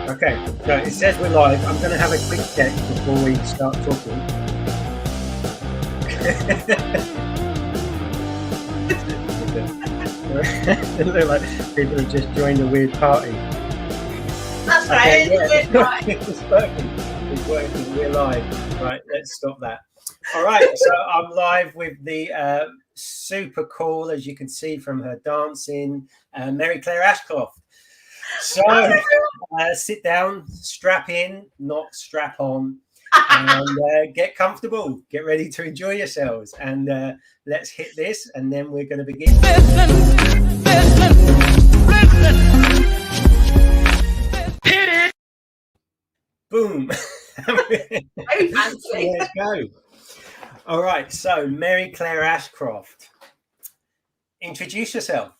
Okay, so it says we're live. I'm going to have a quick check before we start talking. It looks like people have just joined a weird party. That's right. Okay, yeah. It's working. It's working. We're live. Right, let's stop that. All right, so I'm live with the super cool, as you can see from her dancing, Mary Claire Ashcroft. So sit down, strap in, not strap on, and get comfortable. Get ready to enjoy yourselves. And let's hit this, and then we're going to begin. Listen. Hit it. Boom. Very fancy. Let's go. All right. So Mary Claire Ashcroft, introduce yourself.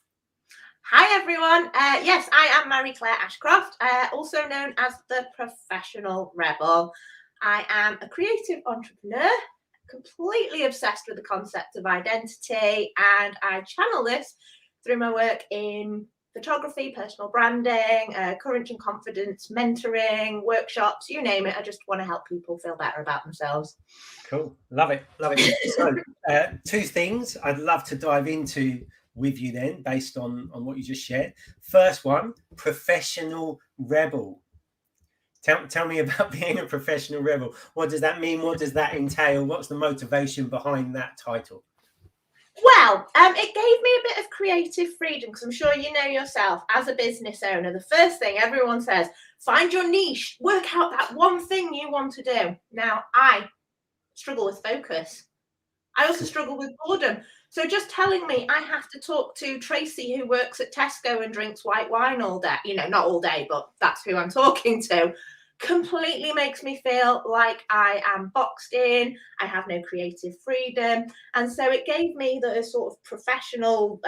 Hi everyone. Yes, I am Mary Claire Ashcroft, also known as the Professional Rebel. I am a creative entrepreneur, completely obsessed with the concept of identity, and I channel this through my work in photography, personal branding, courage and confidence, mentoring, workshops, you name it. I just want to help people feel better about themselves. Cool. Love it. Love it. So two things I'd love to dive into with you then, based on what you just shared. First one, professional rebel. Tell me about being a professional rebel. What does that mean? What does that entail? What's the motivation behind that title? Well, it gave me a bit of creative freedom, because I'm sure you know yourself, as a business owner, the first thing everyone says, find your niche, work out that one thing you want to do. Now, I struggle with focus. I also struggle with boredom. So just telling me I have to talk to Tracy, who works at Tesco and drinks white wine all day, not all day, but that's who I'm talking to, completely makes me feel like I am boxed in. I have no creative freedom. And so it gave me the sort of professional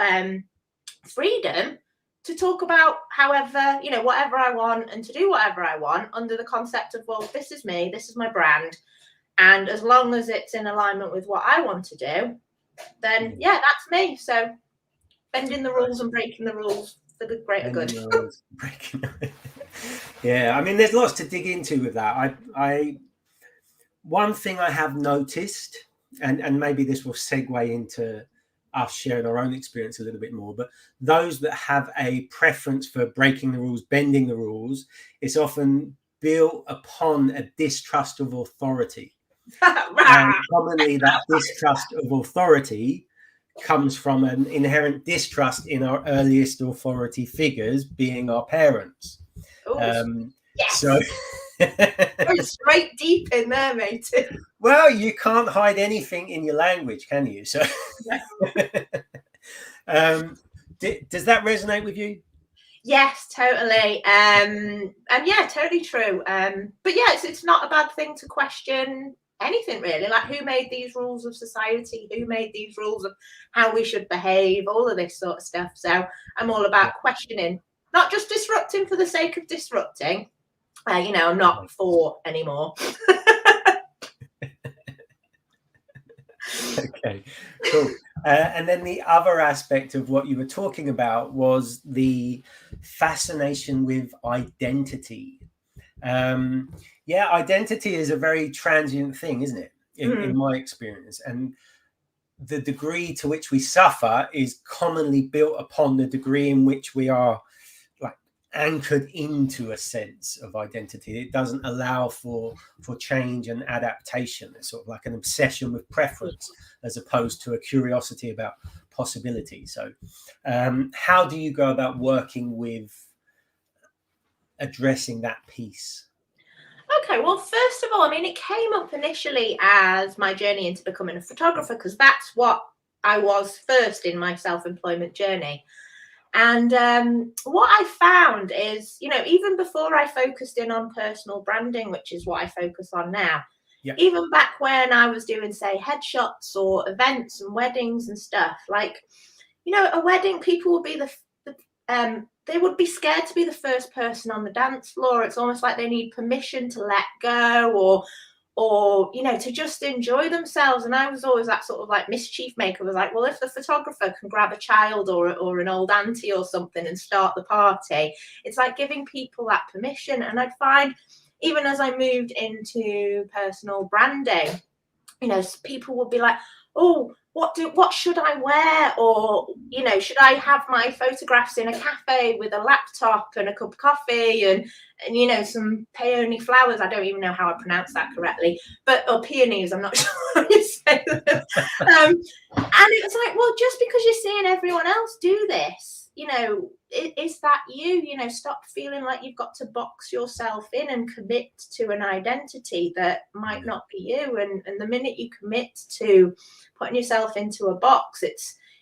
freedom to talk about however, whatever I want, and to do whatever I want under the concept of, well, this is me, this is my brand. And as long as it's in alignment with what I want to do, then yeah, that's me. So bending the rules and breaking the rules for the greater good. Yeah, I mean, there's lots to dig into with that. One thing I have noticed, and maybe this will segue into us sharing our own experience a little bit more, but those that have a preference for breaking the rules, bending the rules, it's often built upon a distrust of authority. And commonly that distrust of authority comes from an inherent distrust in our earliest authority figures, being our parents. Yes. So Going straight deep in there, mate. Well, you can't hide anything in your language, can you? So does that resonate with you? Yes, totally. And yeah, totally true. But yeah, it's not a bad thing to question anything, really. Like, who made these rules of society? Who made these rules of how we should behave? All of this sort of stuff. So I'm all about questioning, not just disrupting for the sake of disrupting. I'm not for anymore. Okay, cool. And then the other aspect of what you were talking about was the fascination with identity. Identity is a very transient thing, isn't it? In my experience. And the degree to which we suffer is commonly built upon the degree in which we are anchored into a sense of identity. It doesn't allow for change and adaptation. It's sort of like an obsession with preference as opposed to a curiosity about possibility. So how do you go about working with addressing that piece? Okay, well, first of all, I mean, it came up initially as my journey into becoming a photographer, because that's what I was first in my self-employment journey. And what I found is, even before I focused in on personal branding, which is what I focus on now, even back when I was doing, say, headshots or events and weddings and stuff, like, a wedding, people would be they would be scared to be the first person on the dance floor. It's almost like they need permission to let go, or, you know, to just enjoy themselves. And I was always that sort of like mischief maker, was like, well, if the photographer can grab a child or an old auntie or something and start the party, it's like giving people that permission. And I'd find, even as I moved into personal branding, you know, people would be like, oh, what should I wear? Or, you know, should I have my photographs in a cafe with a laptop and a cup of coffee and you know, some peony flowers? I don't even know how I pronounce that correctly, or peonies, I'm not sure how you say that. And it was like, well, just because you're seeing everyone else do this, you know, is that you? You know, stop feeling like you've got to box yourself in and commit to an identity that might not be you. And the minute you commit to putting yourself into a box,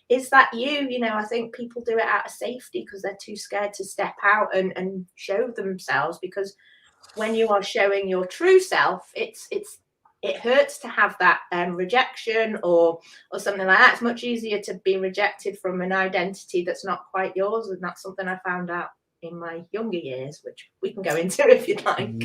is that you? You know, I think people do it out of safety because they're too scared to step out and show themselves, because when you are showing your true self, it hurts to have that rejection or something like that. It's much easier to be rejected from an identity that's not quite yours, and that's something I found out in my younger years, which we can go into if you'd like.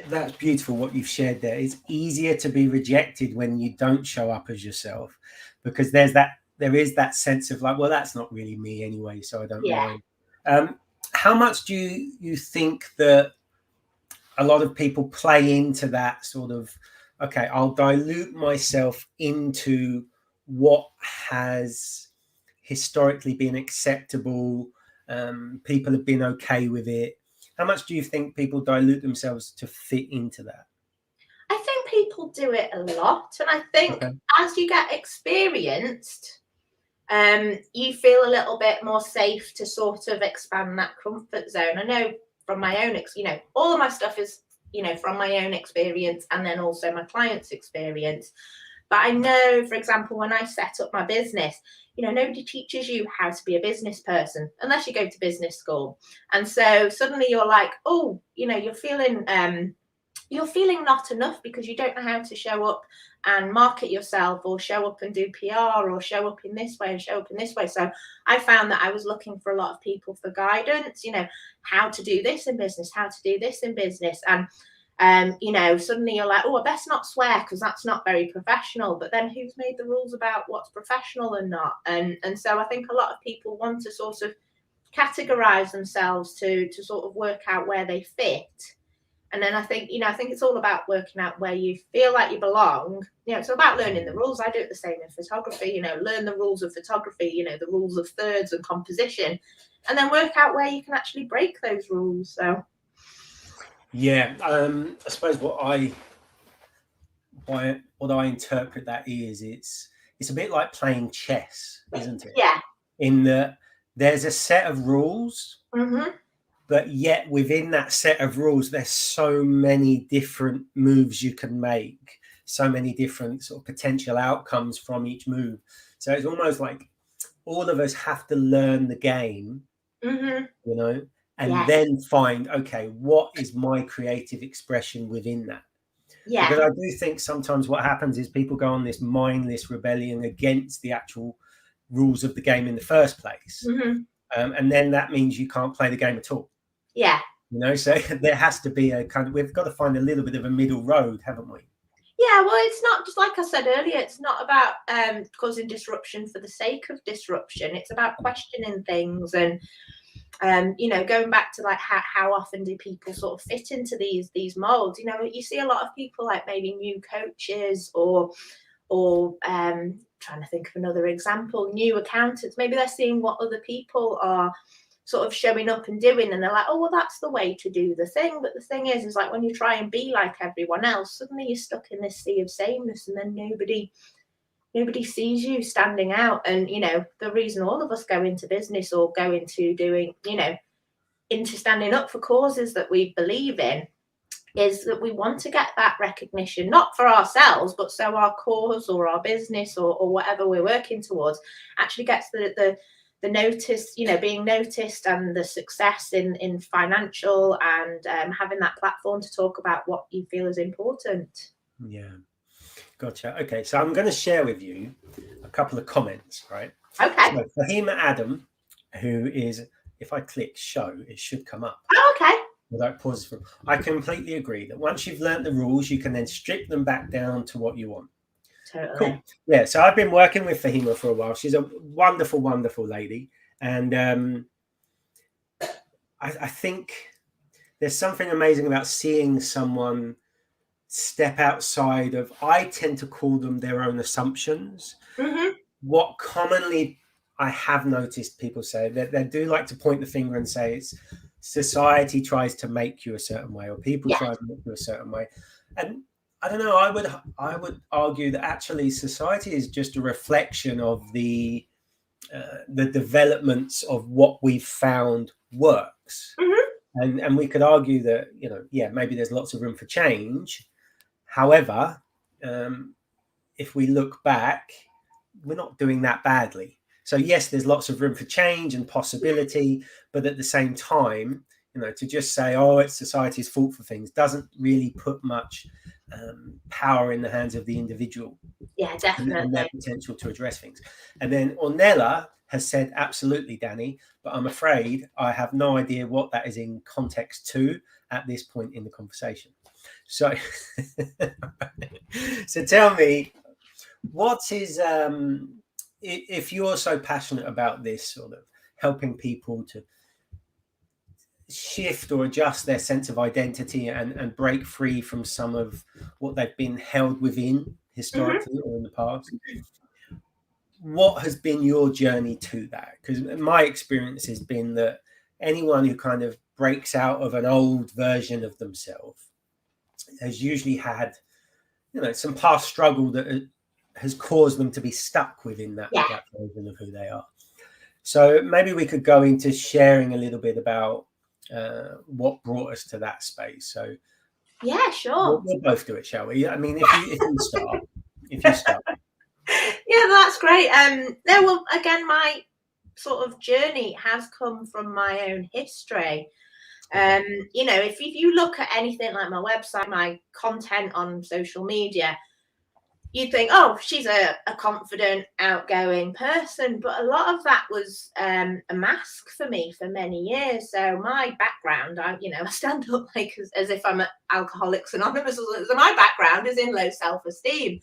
That's beautiful what you've shared there. It's easier to be rejected when you don't show up as yourself, because there is that sense of like, well, that's not really me anyway, so I don't mind. How much do you think that a lot of people play into that sort of, okay, I'll dilute myself into what has historically been acceptable, people have been okay with it? How much do you think people dilute themselves to fit into that? I think people do it a lot, and I think as you get experienced, you feel a little bit more safe to sort of expand that comfort zone. I know from my own, you know, all of my stuff is, you know, from my own experience and then also my clients' experience. But I know, for example, when I set up my business, you know, nobody teaches you how to be a business person unless you go to business school. And so suddenly you're like, oh, you know, you're feeling not enough because you don't know how to show up and market yourself, or show up and do PR, or show up in this way and show up in this way. So I found that I was looking for a lot of people for guidance, you know, how to do this in business, how to do this in business. And you know, suddenly you're like, oh, I best not swear because that's not very professional. But then who's made the rules about what's professional and not? And so I think a lot of people want to sort of categorize themselves to sort of work out where they fit. And then I think it's all about working out where you feel like you belong. You know, it's about learning the rules. I do it the same in photography, you know, learn the rules of photography, you know, the rules of thirds and composition, and then work out where you can actually break those rules. So I suppose what I interpret that is, it's a bit like playing chess, isn't it? Yeah. In that there's a set of rules, but yet within that set of rules, there's so many different moves you can make, so many different sort of potential outcomes from each move. So it's almost like all of us have to learn the game, you know, and then find, okay, what is my creative expression within that? Yeah. Because I do think sometimes what happens is people go on this mindless rebellion against the actual rules of the game in the first place. And then that means you can't play the game at all. Yeah. You know, so there has to be a kind of, we've got to find a little bit of a middle road, haven't we? Yeah, well, it's not, just like I said earlier, it's not about causing disruption for the sake of disruption. It's about questioning things and you know, going back to like how often do people sort of fit into these molds? You know, you see a lot of people like maybe new coaches or trying to think of another example, new accountants. Maybe they're seeing what other people are sort of showing up and doing, and they're like, oh, well, that's the way to do the thing. But the thing is like when you try and be like everyone else, suddenly you're stuck in this sea of sameness, and then nobody sees you standing out. And you know, the reason all of us go into business or go into doing, you know, into standing up for causes that we believe in, is that we want to get that recognition, not for ourselves, but so our cause or our business or whatever we're working towards actually gets the notice, you know, being noticed, and the success in financial and having that platform to talk about what you feel is important. Yeah, gotcha. Okay, so I'm going to share with you a couple of comments, right? Okay. So Fahima Adam, who is, if I click show, it should come up. Oh, okay. without pauses from. I completely agree that once you've learnt the rules, you can then strip them back down to what you want. Totally. Cool. Yeah. So I've been working with Fahima for a while. She's a wonderful, wonderful lady. And I think there's something amazing about seeing someone step outside of, I tend to call them their own assumptions. Mm-hmm. What commonly I have noticed people say that they do like to point the finger and say it's society tries to make you a certain way, or people try to make you a certain way. And I don't know, I would argue that actually society is just a reflection of the developments of what we've found works. Mm-hmm. And we could argue that, you know, yeah, maybe there's lots of room for change. However, if we look back, we're not doing that badly. So yes, there's lots of room for change and possibility, but at the same time, you know, to just say, oh, it's society's fault for things doesn't really put much power in the hands of the individual. Yeah, definitely. And their potential to address things. And then Ornella has said, absolutely, Danny, but I'm afraid I have no idea what that is in context to at this point in the conversation. So, so tell me, what is, if you're so passionate about this sort of helping people to shift or adjust their sense of identity and break free from some of what they've been held within historically or in the past, what has been your journey to that? Because my experience has been that anyone who kind of breaks out of an old version of themselves has usually had, you know, some past struggle that has caused them to be stuck within that, that version of who they are. So maybe we could go into sharing a little bit about what brought us to that space. So yeah, sure. We'll both do it, shall we? I mean, if you start. Yeah, that's great. No, well, again, my sort of journey has come from my own history. You know, if you look at anything like my website, my content on social media, you'd think, oh, she's a confident, outgoing person. But a lot of that was a mask for me for many years. So my background, I stand up like as if I'm at Alcoholics Anonymous. So my background is in low self-esteem.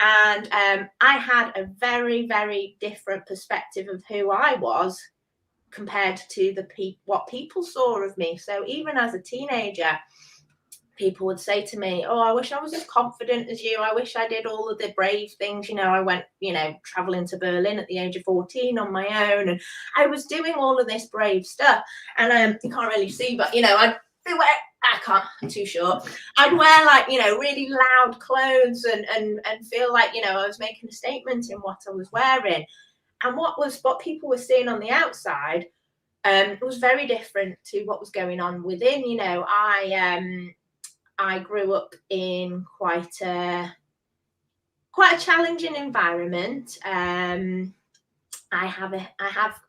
And I had a very, very different perspective of who I was compared to what people saw of me. So even as a teenager, people would say to me, oh, I wish I was as confident as you. I wish I did all of the brave things. You know, I went, traveling to Berlin at the age of 14 on my own. And I was doing all of this brave stuff. And you can't really see, but, I can't, I'm too short. I'd wear really loud clothes and feel like, I was making a statement in what I was wearing. And what people were seeing on the outside was very different to what was going on within. I grew up in quite a challenging environment. I have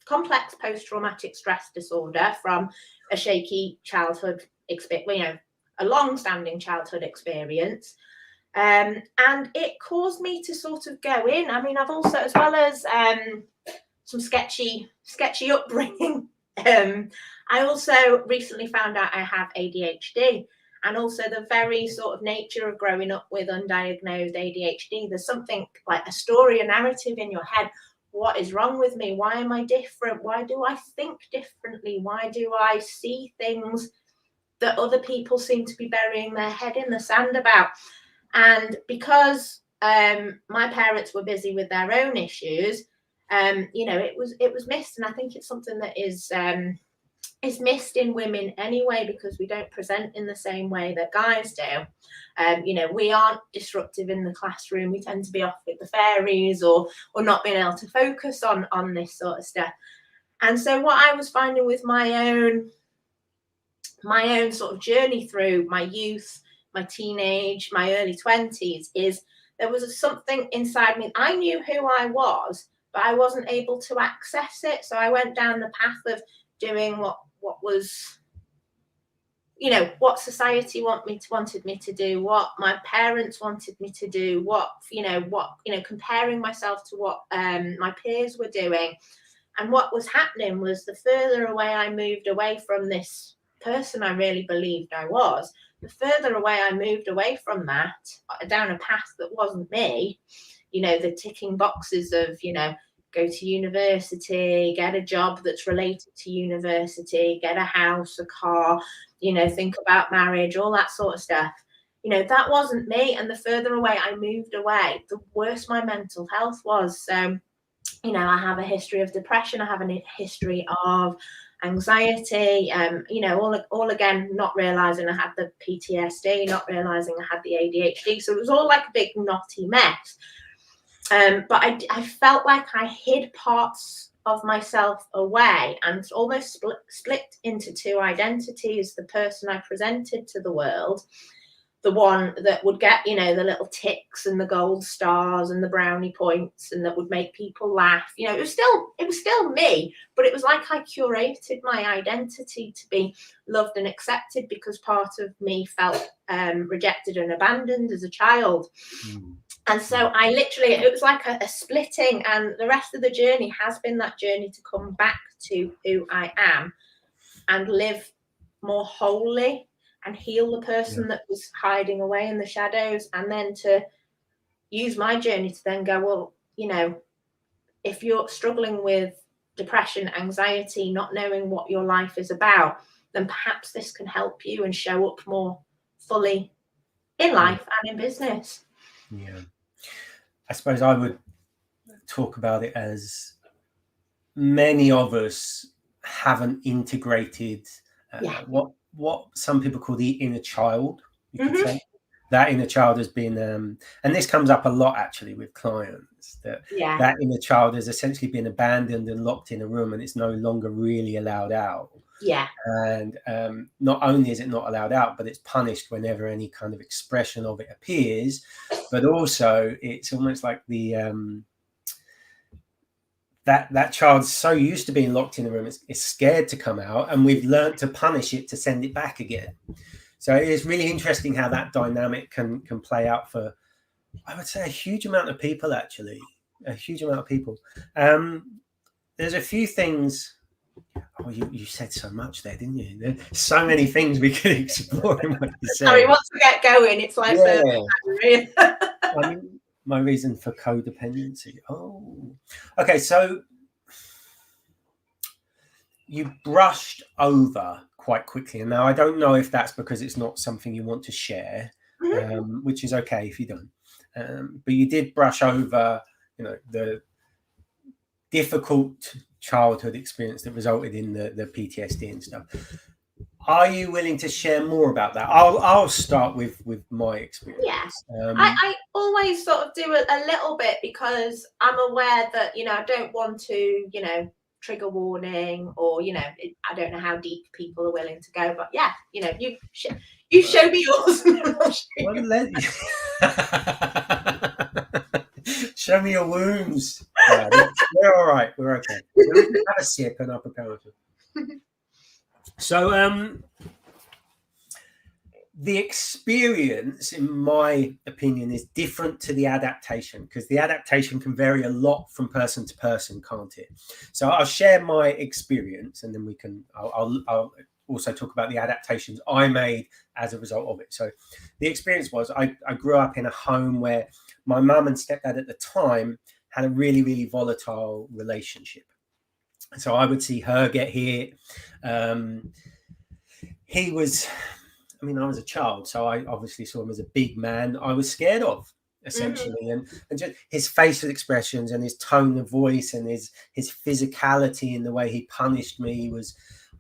complex post-traumatic stress disorder from a shaky childhood experience, a long-standing childhood experience. And it caused me to sort of go in. I mean, I've also, as well as some sketchy upbringing, I also recently found out I have ADHD, and also the very sort of nature of growing up with undiagnosed ADHD. There's something like a story, a narrative in your head. What is wrong with me? Why am I different? Why do I think differently? Why do I see things that other people seem to be burying their head in the sand about? And because my parents were busy with their own issues, it was missed. And I think it's something that is missed in women anyway, because we don't present in the same way that guys do. We aren't disruptive in the classroom. We tend to be off with the fairies or not being able to focus on this sort of stuff. And so what I was finding with my own sort of journey through my youth, my teenage, my early 20s, is there was something inside me. I knew who I was, but I wasn't able to access it. So I went down the path of doing what was, what society wanted me to do, what my parents wanted me to do, comparing myself to what my peers were doing. And what was happening was, the further away I moved away from this person I really believed I was, the further away I moved away from that, down a path that wasn't me, the ticking boxes of, go to university, get a job that's related to university, get a house, a car, think about marriage, all that sort of stuff. That wasn't me. And the further away I moved away, the worse my mental health was. So, I have a history of depression. I have a history of anxiety, all again, not realizing I had the PTSD, not realizing I had the ADHD. So it was all like a big knotty mess. But I felt like I hid parts of myself away and almost split into two identities. The person I presented to the world, the one that would get, the little ticks and the gold stars and the brownie points, and that would make people laugh. It was still me, but it was like I curated my identity to be loved and accepted, because part of me felt rejected and abandoned as a child. And so it was like a splitting, and the rest of the journey has been that journey to come back to who I am and live more wholly and heal the person that was hiding away in the shadows, and then to use my journey to then go, well, if you're struggling with depression, anxiety, not knowing what your life is about, then perhaps this can help you and show up more fully in life and in business. Yeah. I suppose I would talk about it as many of us haven't integrated what some people call the inner child, you could say. That inner child has been, and this comes up a lot actually with clients, that inner child has essentially been abandoned and locked in a room, and it's no longer really allowed out. Yeah. And not only is it not allowed out, but it's punished whenever any kind of expression of it appears. But also, it's almost like the that child's so used to being locked in a room, it's scared to come out, and we've learned to punish it to send it back again. So it is really interesting how that dynamic can play out for, I would say, a huge amount of people, actually. A huge amount of people. There's a few things. Oh, you said so much there, didn't you? There's so many things we could explore in what you said. Sorry, once we get going, it's like I mean, my reason for codependency. Oh, okay. So you brushed over quite quickly, and now I don't know if that's because it's not something you want to share, which is okay if you don't. But you did brush over, the difficult childhood experience that resulted in the PTSD and stuff. Are you willing to share more about that? I'll start with my experience. Yeah, I always sort of do a little bit, because I'm aware that I don't want to trigger warning, or I don't know how deep people are willing to go, but you show me yours. Show me your wounds. We're all right. We're okay. We can have a sip and I'll prepare it. So, the experience, in my opinion, is different to the adaptation, because the adaptation can vary a lot from person to person, can't it? So I'll share my experience, and then I'll also talk about the adaptations I made as a result of it. So the experience was, I grew up in a home where my mum and stepdad at the time had a really, really volatile relationship. So I would see her get hit. He was, I was a child, so I obviously saw him as a big man I was scared of, essentially. And just his facial expressions and his tone of voice and his physicality in the way he punished me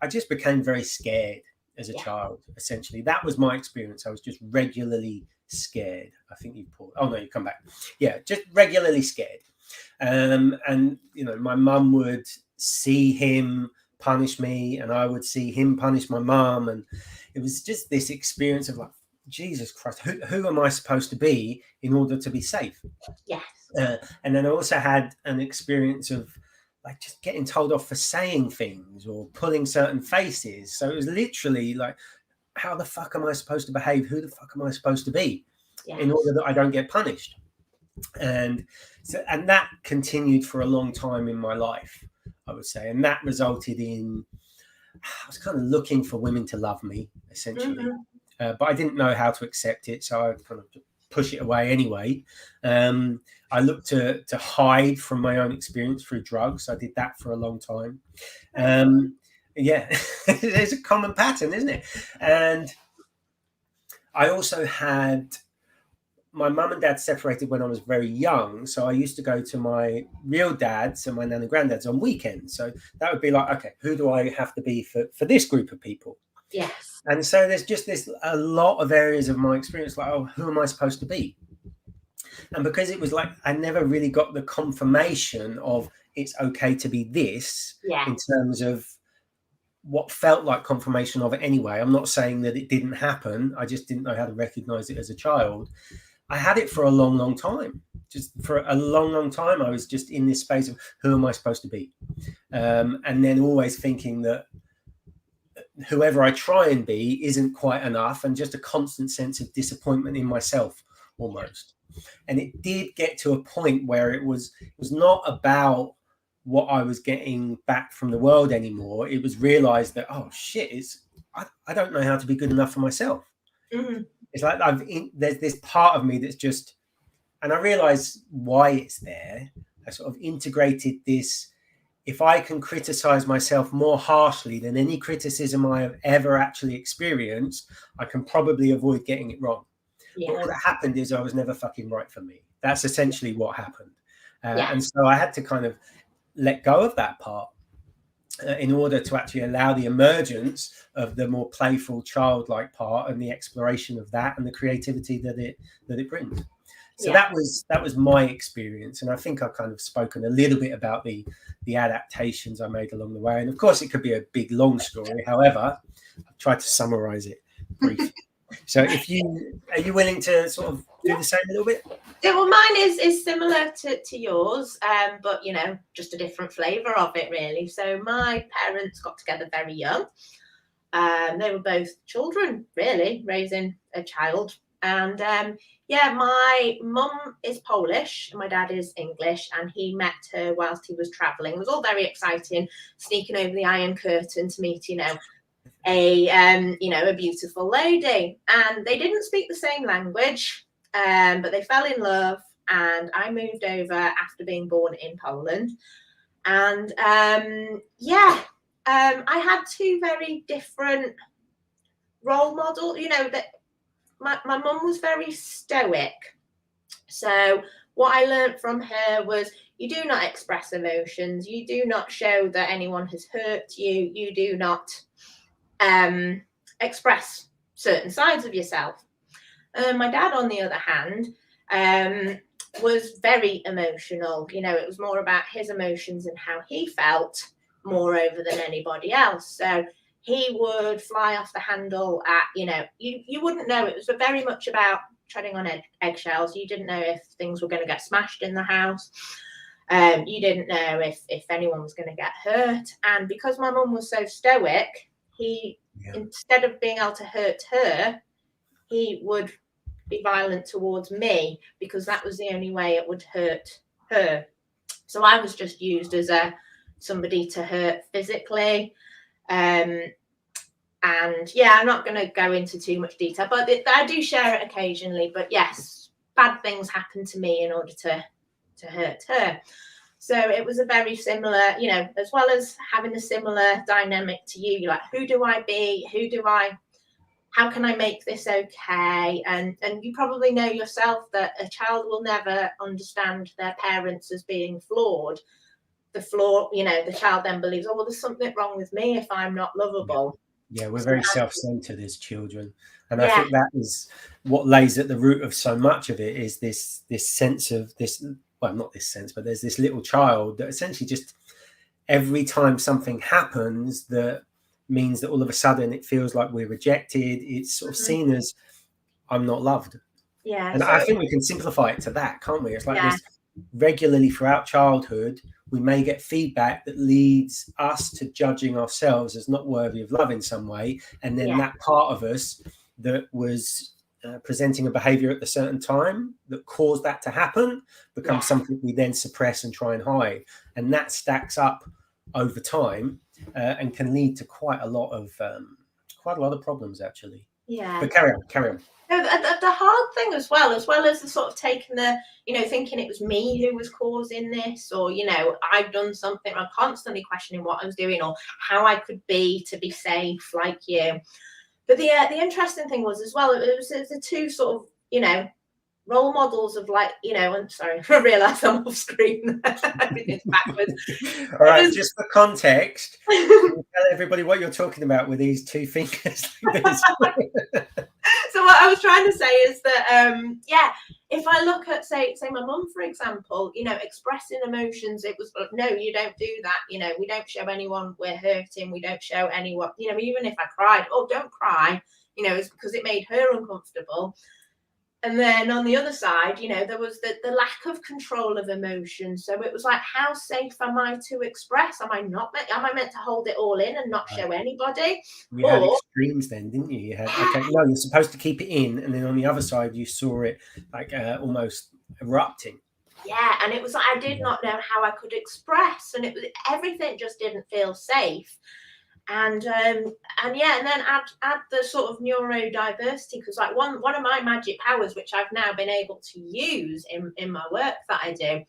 I just became very scared as a child, essentially. That was my experience. I was just regularly scared. I think you paused. Oh, no, you come back. Yeah, just regularly scared. And, my mum would see him punish me, and I would see him punish my mum. And it was just this experience of like, Jesus Christ, who am I supposed to be in order to be safe? Yes. And then I also had an experience of like just getting told off for saying things or pulling certain faces. So it was literally like, how the fuck am I supposed to behave? Who the fuck am I supposed to be in order that I don't get punished? And that continued for a long time in my life, I would say. And that resulted in I was kind of looking for women to love me, essentially. Mm-hmm. But I didn't know how to accept it, so I kind of push it away anyway. I looked to hide from my own experience through drugs. I did that for a long time. Yeah, it's a common pattern, isn't it? And I also had my mum and dad separated when I was very young, so I used to go to my real dads and my nan and granddad's on weekends. So that would be like, okay, who do I have to be for this group of people? Yes. And so there's just a lot of areas of my experience, like, oh, who am I supposed to be? And because it was like I never really got the confirmation of it's okay to be this, in terms of what felt like confirmation of it anyway. I'm not saying that it didn't happen. I just didn't know how to recognize it as a child. I had it for a long, long time. Just for a long, long time, I was just in this space of who am I supposed to be? And then always thinking that whoever I try and be isn't quite enough, and just a constant sense of disappointment in myself almost. And it did get to a point where it was not about what I was getting back from the world anymore. It was realized that, oh shit, I don't know how to be good enough for myself. Mm-hmm. It's like there's this part of me that's just, and I realize why it's there. I sort of integrated this. If I can criticize myself more harshly than any criticism I have ever actually experienced, I can probably avoid getting it wrong. But all that happened is I was never fucking right for me. That's essentially what happened. And so I had to kind of let go of that part in order to actually allow the emergence of the more playful, childlike part and the exploration of that and the creativity that it brings. So that was my experience. And I think I've kind of spoken a little bit about the adaptations I made along the way. And of course, it could be a big, long story. However, I've tried to summarize it briefly. So are you willing to sort of do the same a little bit? Yeah, well, mine is similar to yours, but, just a different flavour of it, really. So my parents got together very young. They were both children, really, raising a child. And, my mum is Polish and my dad is English, and he met her whilst he was travelling. It was all very exciting, sneaking over the Iron Curtain to meet, a beautiful lady. And they didn't speak the same language. But they fell in love, and I moved over after being born in Poland. And I had two very different role models. That my mum was very stoic. So what I learned from her was you do not express emotions. You do not show that anyone has hurt you. You do not express certain sides of yourself. My dad, on the other hand, was very emotional. It was more about his emotions and how he felt more over than anybody else. So he would fly off the handle at, you wouldn't know. It was very much about treading on eggshells. You didn't know if things were going to get smashed in the house. You didn't know if anyone was going to get hurt. And because my mum was so stoic, instead of being able to hurt her, he would be violent towards me because that was the only way it would hurt her. So I was just used as somebody to hurt physically. I'm not going to go into too much detail, but I do share it occasionally. But yes, bad things happen to me in order to hurt her. So it was a very similar, as well as having a similar dynamic to you. You're like, who do I be? How can I make this okay? And you probably know yourself that a child will never understand their parents as being flawed. The child then believes, oh, well, there's something wrong with me if I'm not lovable. Yeah, we're very self-centered as children. And I think that is what lays at the root of so much of it, is this sense of this, well, not this sense, but there's this little child that essentially just every time something happens that means that all of a sudden it feels like we're rejected, it's sort of seen as I'm not loved. Yeah. And I think we can simplify it to that, can't we? It's like this regularly throughout childhood, we may get feedback that leads us to judging ourselves as not worthy of love in some way. And then that part of us that was presenting a behavior at a certain time that caused that to happen becomes something we then suppress and try and hide. And that stacks up over time. and can lead to quite a lot of problems, actually. Yeah. But carry on. No, the hard thing as well as the sort of taking the, thinking it was me who was causing this, or, I've done something. I'm constantly questioning what I was doing or how I could be to be safe like you. But the interesting thing was as well, it was the two sort of, role models of like, I'm sorry, I realised I'm off screen. Everything's backwards. All right, just for context, can you tell everybody what you're talking about with these two fingers like this? So what I was trying to say is that, if I look at, say my mum, for example, expressing emotions, it was, no, you don't do that. We don't show anyone we're hurting. We don't show anyone, even if I cried, oh, don't cry, it's because it made her uncomfortable. And then on the other side, there was the lack of control of emotion. So it was like, how safe am I to express? Am I meant to hold it all in and not show anybody? You had extremes then, didn't you? You had, okay, no, you're supposed to keep it in. And then on the other side, you saw it like almost erupting. Yeah, and it was like, I did not know how I could express. And it was, everything just didn't feel safe. And then add the sort of neurodiversity, because like one of my magic powers, which I've now been able to use in my work that I do,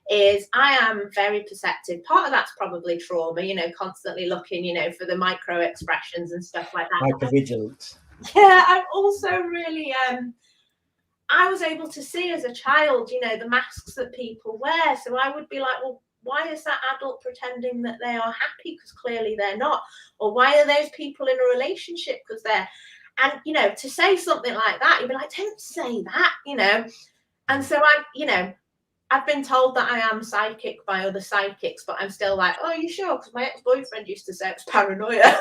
is I am very perceptive. Part of that's probably trauma, constantly looking, for the micro expressions and stuff like that. Hypervigilance. Yeah, I'm also really I was able to see as a child, the masks that people wear. So I would be like, well, why is that adult pretending that they are happy? Because clearly they're not. Or why are those people in a relationship? Because they're, and, to say something like that, you'd be like, don't say that, And so I've been told that I am psychic by other psychics, but I'm still like, oh, are you sure? Because my ex-boyfriend used to say it's paranoia.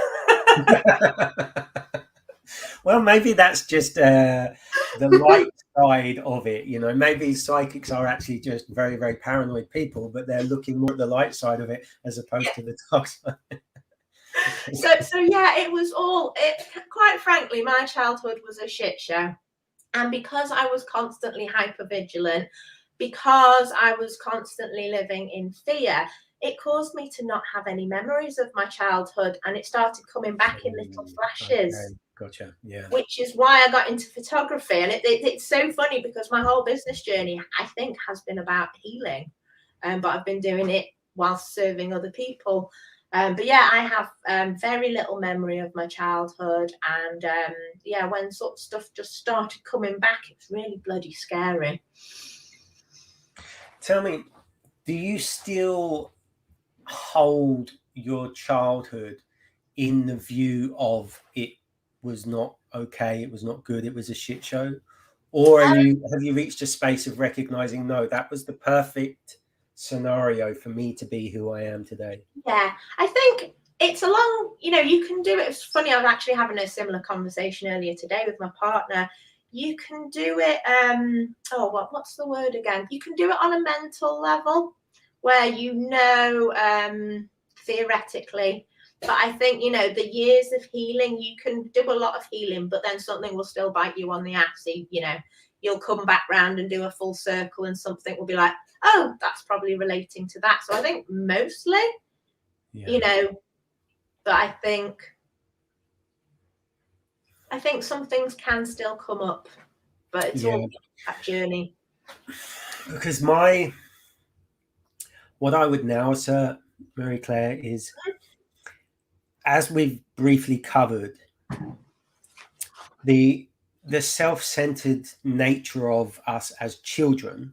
Well, maybe that's just the light side of it. Maybe psychics are actually just very, very paranoid people, but they're looking more at the light side of it as opposed to the dark side. So yeah, it was quite frankly, my childhood was a shit show. And because I was constantly hypervigilant, because I was constantly living in fear, it caused me to not have any memories of my childhood, and it started coming back in little flashes. Okay. Gotcha. Yeah. Which is why I got into photography. And it's so funny because my whole business journey, I think, has been about healing. But I've been doing it whilst serving other people. But yeah, I have very little memory of my childhood. And when sort of stuff just started coming back, it's really bloody scary. Tell me, do you still hold your childhood in the view of it was not okay, it was not good, it was a shit show? Or have you reached a space of recognizing, no, that was the perfect scenario for me to be who I am today? Yeah, I think it's a long, you can do it. It's funny, I was actually having a similar conversation earlier today with my partner. You can do it, what's the word again? You can do it on a mental level where theoretically. But I think, the years of healing, you can do a lot of healing, but then something will still bite you on the ass. You'll come back round and do a full circle and something will be like, oh, that's probably relating to that. So I think mostly, but I think some things can still come up, but it's all that journey. Because what I would now assert, Mary Claire, is, as we've briefly covered, the self-centered nature of us as children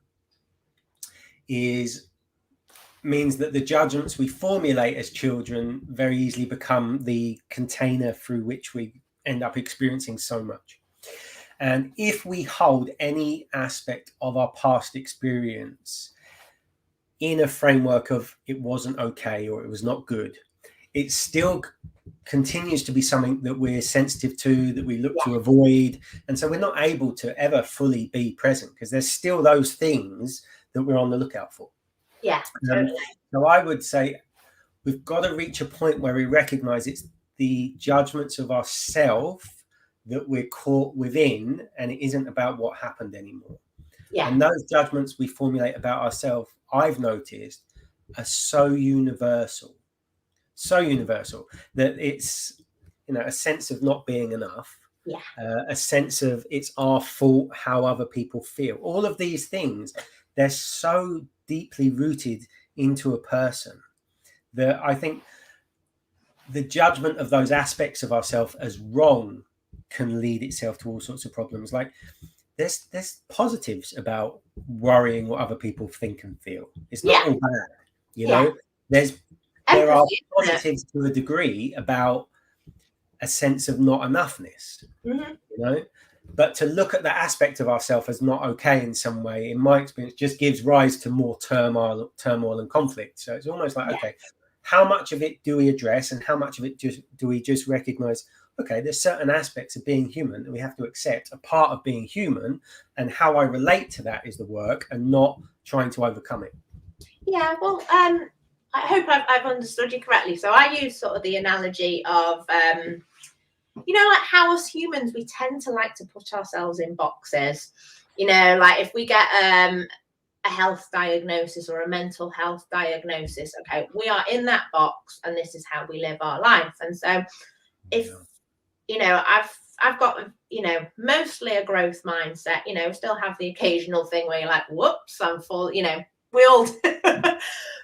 means that the judgments we formulate as children very easily become the container through which we end up experiencing so much. And if we hold any aspect of our past experience in a framework of it wasn't okay or it was not good, it still continues to be something that we're sensitive to, that we look to avoid. And so we're not able to ever fully be present because there's still those things that we're on the lookout for. Yeah, totally. So I would say we've got to reach a point where we recognize it's the judgments of ourselves that we're caught within, and it isn't about what happened anymore. Yeah. And those judgments we formulate about ourselves, I've noticed, are so universal so universal that it's, you know, a sense of not being enough. Yeah. A sense of it's our fault how other people feel. All of these things, they're so deeply rooted into a person that I think the judgment of those aspects of ourselves as wrong can lead itself to all sorts of problems. Like there's positives about worrying what other people think and feel. It's not all bad, you know. There are positives to a degree about a sense of not enoughness, you know. But to look at that aspect of ourselves as not okay in some way, in my experience, just gives rise to more turmoil and conflict. So it's almost like, okay, how much of it do we address, and how much of it do we just recognize? Okay, there's certain aspects of being human that we have to accept a part of being human, and how I relate to that is the work, and not trying to overcome it. Yeah, well, I hope I've understood you correctly. So I use sort of the analogy of, you know, like how us humans, we tend to like to put ourselves in boxes. You know, like if we get a health diagnosis or a mental health diagnosis, okay, we are in that box and this is how we live our life. And so if, you know, I've got, you know, mostly a growth mindset, you know, still have the occasional thing where you're like, whoops, I'm full, you know, we all do.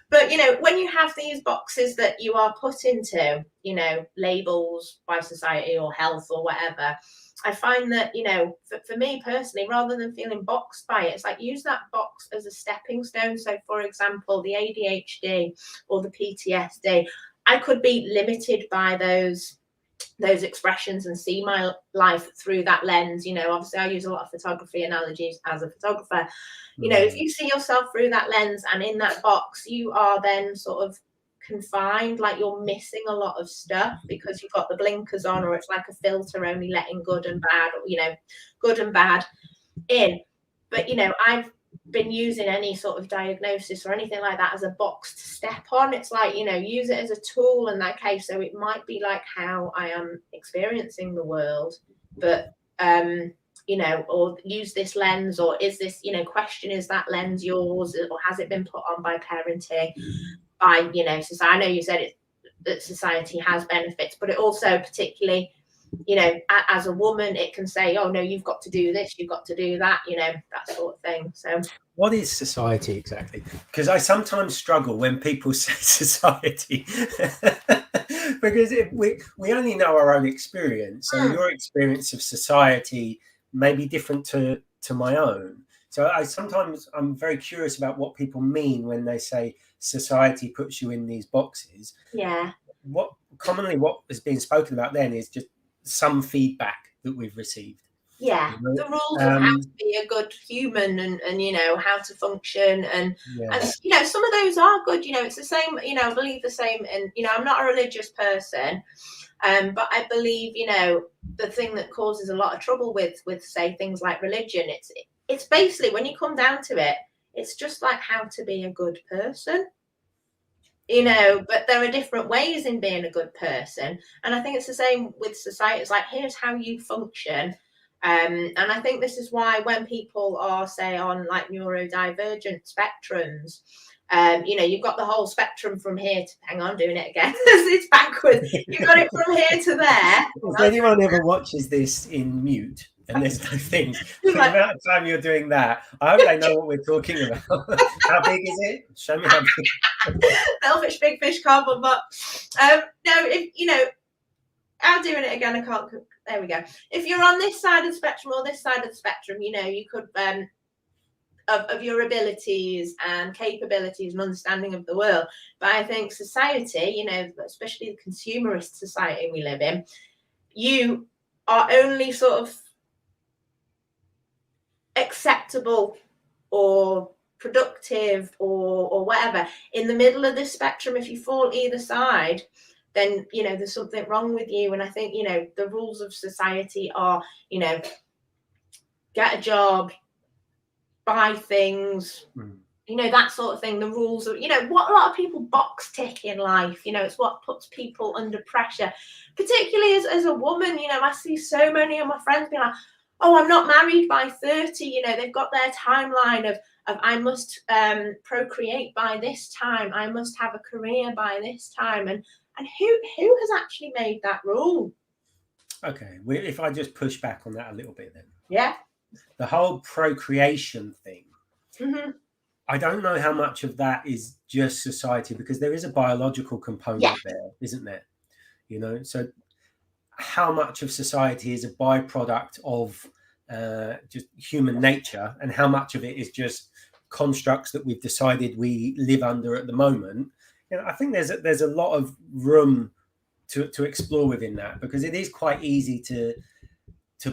But, you know, when you have these boxes that you are put into, you know, labels by society or health or whatever, I find that, you know, for me personally, rather than feeling boxed by it, it's like use that box as a stepping stone. So, for example, the ADHD or the PTSD, I could be limited by those expressions and see my life through that lens. You know, obviously I use a lot of photography analogies as a photographer. You know, if you see yourself through that lens and in that box, you are then sort of confined, like you're missing a lot of stuff because you've got the blinkers on, or it's like a filter only letting good and bad, or, you know, good and bad in. But, you know, I've been using any sort of diagnosis or anything like that as a box to step on. It's like, you know, use it as a tool in that case. So it might be like how I am experiencing the world, but you know, or use this lens, or is this, you know, question, is that lens yours, or has it been put on by parenting, by, you know, society? I know you said that society has benefits, but it also particularly, you know, as a woman, it can say, oh no, you've got to do this, you've got to do that, you know, that sort of thing. So what is society exactly? Because I sometimes struggle when people say society because we only know our own experience, and your experience of society may be different to my own. So I'm very curious about what people mean when they say society puts you in these boxes. Yeah. What is being spoken about then is just some feedback that we've received. Yeah, you know? The rules of how to be a good human, and you know, how to function, and you know, some of those are good. You know, it's the same. You know, I believe the same. And you know, I'm not a religious person, but I believe, you know, the thing that causes a lot of trouble with say things like religion, it's basically, when you come down to it, it's just like how to be a good person. You know, but there are different ways in being a good person, and I think it's the same with society. It's like, here's how you function. And I think this is why when people are, say, on like neurodivergent spectrums, you know, you've got the whole spectrum from here to, hang on, doing it again, it's backwards. You've got it from here to there. If anyone ever watches this in mute and there's no things, the amount of time you're doing that, I hope they know what we're talking about. How big is it? Show me how big. Little fish, big fish, cardboard box. No, if you know, I'm doing it again. I can't. There we go. If you're on this side of the spectrum or this side of the spectrum, you know, you could of your abilities and capabilities and understanding of the world. But I think society, you know, especially the consumerist society we live in, you are only sort of acceptable or productive or whatever in the middle of this spectrum. If you fall either side, then, you know, there's something wrong with you. And I think, you know, the rules of society are, you know, get a job, buy things, you know, that sort of thing. The rules of, you know, what a lot of people box tick in life, you know, it's what puts people under pressure, particularly as a woman. You know, I see so many of my friends being like, oh, I'm not married by 30. You know, they've got their timeline of I must procreate by this time, I must have a career by this time. And And who has actually made that rule? Okay, if I just push back on that a little bit, then Yeah. the whole procreation thing. Mm-hmm. I don't know how much of that is just society, because there is a biological component there, isn't there? You know, so how much of society is a byproduct of just human nature, and how much of it is just constructs that we've decided we live under at the moment? You know, I think there's a lot of room to explore within that, because it is quite easy to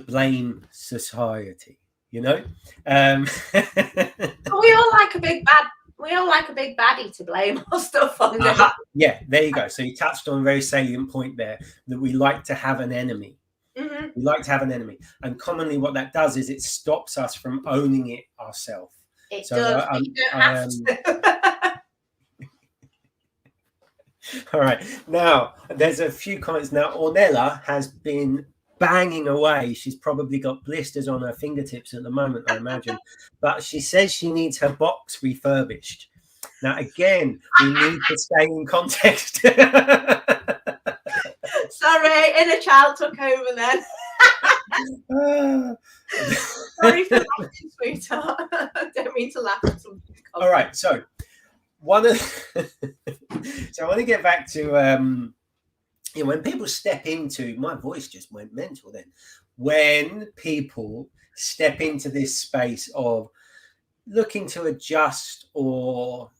blame society, you know. We all like a big bad. We all like a big baddie to blame our stuff on. Yeah, there you go. So you touched on a very salient point there, that we like to have an enemy. Mm-hmm. We like to have an enemy, and commonly what that does is it stops us from owning it ourselves. It does. You don't have to. All right. Now, there's a few comments. Now, Ornella has been banging away. She's probably got blisters on her fingertips at the moment, I imagine. But she says she needs her box refurbished. Now, again, we need to stay in context. Sorry, inner child took over then. Sorry for laughing, sweetheart. I don't mean to laugh at something. All right, so so I want to get back to you know, when people step into, my voice just went mental then. When people step into this space of looking to adjust or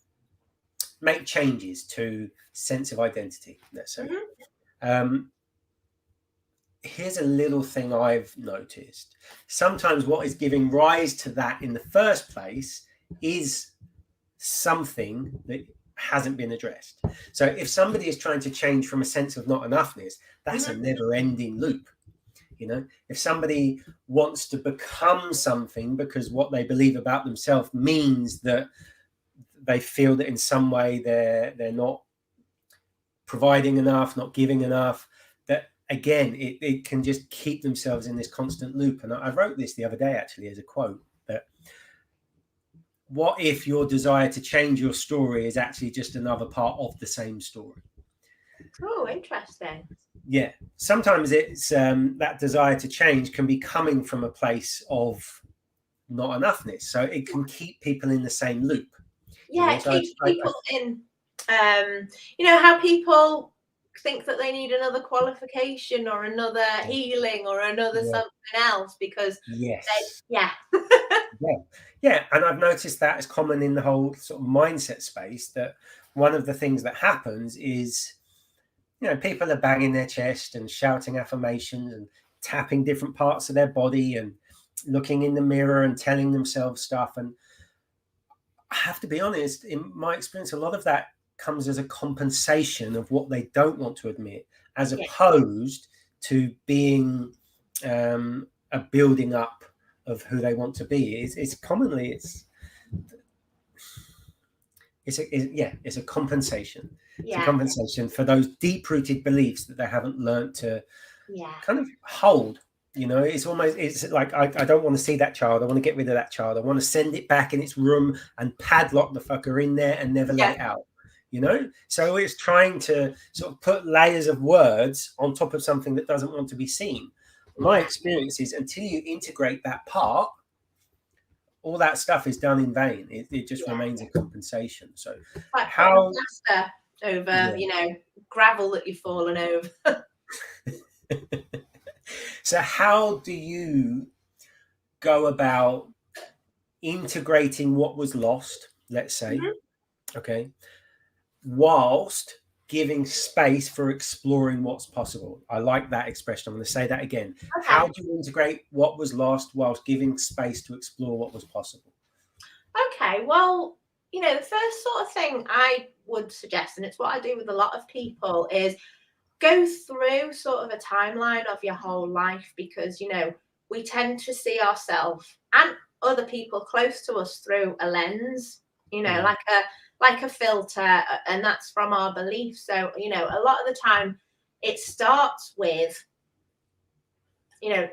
make changes to sense of identity, let's say. Mm-hmm. Here's a little thing I've noticed. Sometimes what is giving rise to that in the first place is something that hasn't been addressed. So if somebody is trying to change from a sense of not enoughness, that's a never-ending loop. You know, if somebody wants to become something because what they believe about themselves means that they feel that in some way they're not providing enough, not giving enough, that again, it can just keep themselves in this constant loop. And I wrote this the other day, actually, as a quote, that what if your desire to change your story is actually just another part of the same story? Oh, interesting. Yeah. Sometimes it's that desire to change can be coming from a place of not enoughness. So it can keep people in the same loop. Yeah, it keeps people in. You know how people think that they need another qualification or another healing or another something else because yeah. And I've noticed that is common in the whole sort of mindset space, that one of the things that happens is, you know, people are banging their chest and shouting affirmations and tapping different parts of their body and looking in the mirror and telling themselves stuff. And I have to be honest, in my experience, a lot of that comes as a compensation of what they don't want to admit, as opposed to being a building up of who they want to be. It's commonly it's a compensation. It's a compensation for those deep-rooted beliefs that they haven't learned to kind of hold. You know, it's like I don't want to see that child. I want to get rid of that child. I want to send it back in its room and padlock the fucker in there and never let it out. You know, so it's trying to sort of put layers of words on top of something that doesn't want to be seen. My experience is until you integrate that part, all that stuff is done in vain. It just remains a compensation. So like how plaster over, you know, gravel that you've fallen over. So how do you go about integrating what was lost, let's say, okay, whilst giving space for exploring what's possible? I like that expression. I'm going to say that again. Okay. How do you integrate what was lost whilst giving space to explore what was possible? Okay, well, you know, the first sort of thing I would suggest, and it's what I do with a lot of people, is go through sort of a timeline of your whole life, because, you know, we tend to see ourselves and other people close to us through a lens, you know, like a filter, and that's from our beliefs. So, you know, a lot of the time it starts with, you know,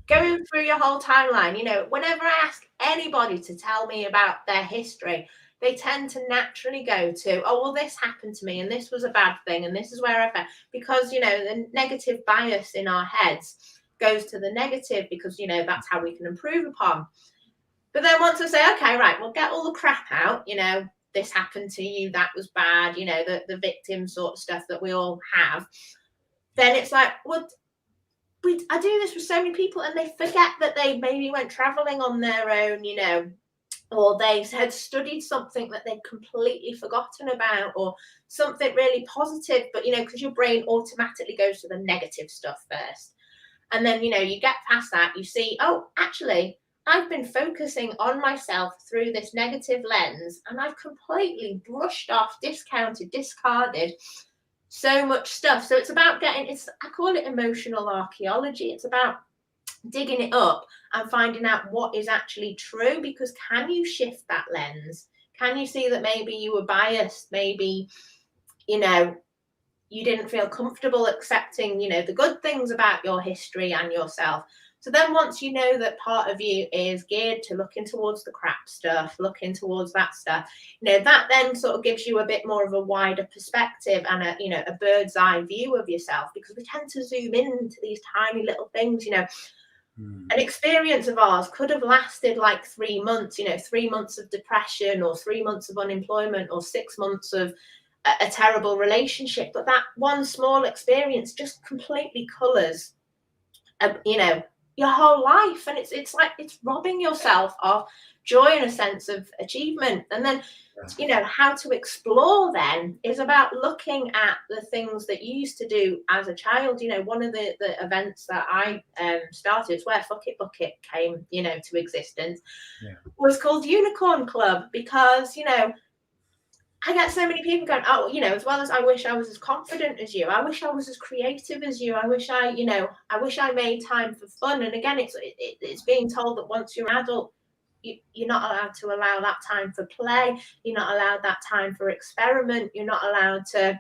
going through your whole timeline. You know, whenever I ask anybody to tell me about their history, they tend to naturally go to, oh, well, this happened to me and this was a bad thing and this is where I fell. Because, you know, the negative bias in our heads goes to the negative because, you know, that's how we can improve upon. But then once I say, okay, right, we'll get all the crap out, you know, this happened to you, that was bad, you know, the victim sort of stuff that we all have, then it's like, well, I do this with so many people and they forget that they maybe went traveling on their own, you know, or they had studied something that they'd completely forgotten about, or something really positive, but, you know, because your brain automatically goes to the negative stuff first. And then, you know, you get past that, you see, oh, actually, I've been focusing on myself through this negative lens, and I've completely brushed off, discounted, discarded so much stuff. So it's about I call it emotional archaeology. It's about digging it up and finding out what is actually true, because can you shift that lens? Can you see that maybe you were biased? Maybe, you know, you didn't feel comfortable accepting, you know, the good things about your history and yourself. So then once you know that part of you is geared to looking towards the crap stuff, looking towards that stuff, you know, that then sort of gives you a bit more of a wider perspective and a, you know, a bird's eye view of yourself, because we tend to zoom into these tiny little things, you know. An experience of ours could have lasted like 3 months, you know, 3 months of depression or 3 months of unemployment or 6 months of a terrible relationship. But that one small experience just completely colours, you know, your whole life. And it's like it's robbing yourself of joy and a sense of achievement. And then, you know, how to explore then is about looking at the things that you used to do as a child. You know, one of the events that I started, where Fuck It Bucket came, you know, to existence, was called Unicorn Club, because, you know, I get so many people going, oh, you know, as well as I wish I was as confident as you, I wish I was as creative as you, I wish I made time for fun. And again, it's being told that once you're an adult, you're not allowed to allow that time for play. You're not allowed that time for experiment. You're not allowed to,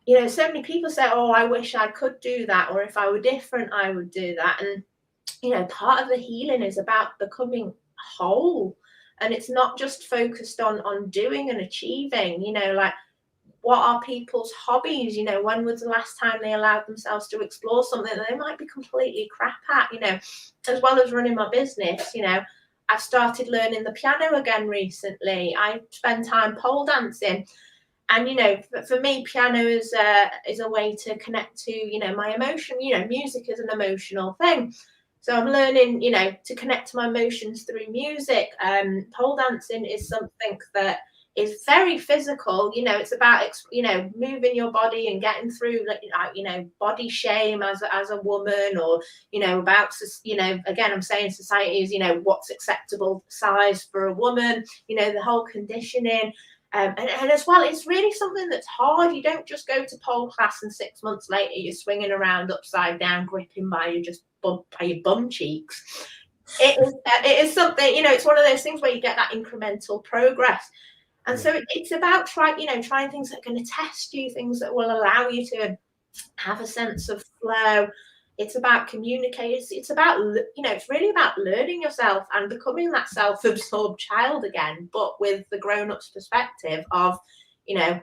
you know, so many people say, oh, I wish I could do that, or if I were different, I would do that. And, you know, part of the healing is about becoming whole. And it's not just focused on doing and achieving, you know, like, what are people's hobbies? You know, when was the last time they allowed themselves to explore something that they might be completely crap at? You know, as well as running my business, you know, I've started learning the piano again recently. I spend time pole dancing. And, you know, for me, piano is a way to connect to, you know, my emotion. You know, music is an emotional thing. So I'm learning, you know, to connect to my emotions through music. Pole dancing is something that is very physical. You know, it's about, you know, moving your body and getting through, you know, body shame as a woman, or, you know, about, you know, again, I'm saying society is, you know, what's acceptable size for a woman, you know, the whole conditioning. And as well, it's really something that's hard. You don't just go to pole class and 6 months later you're swinging around upside down, gripping by your bum cheeks. It is something, you know, it's one of those things where you get that incremental progress. And so it's about trying things that are going to test you, things that will allow you to have a sense of flow. It's about communicating. It's about, you know, it's really about learning yourself and becoming that self-absorbed child again, but with the grown-up's perspective of, you know,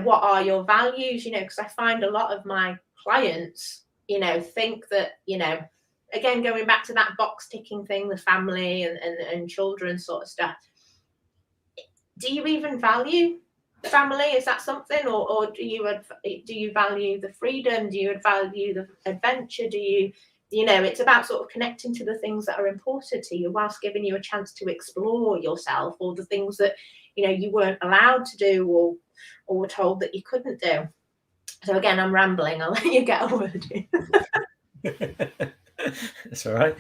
what are your values? You know, because I find a lot of my clients, you know, think that, you know, again, going back to that box ticking thing, the family and children sort of stuff. Do you even value family? Is that something, or do you value the freedom? Do you value the adventure? Do you know, it's about sort of connecting to the things that are important to you, whilst giving you a chance to explore yourself, or the things that, you know, you weren't allowed to do, or were told that you couldn't do. So again, I'm rambling. I'll let you get a word in. That's all right.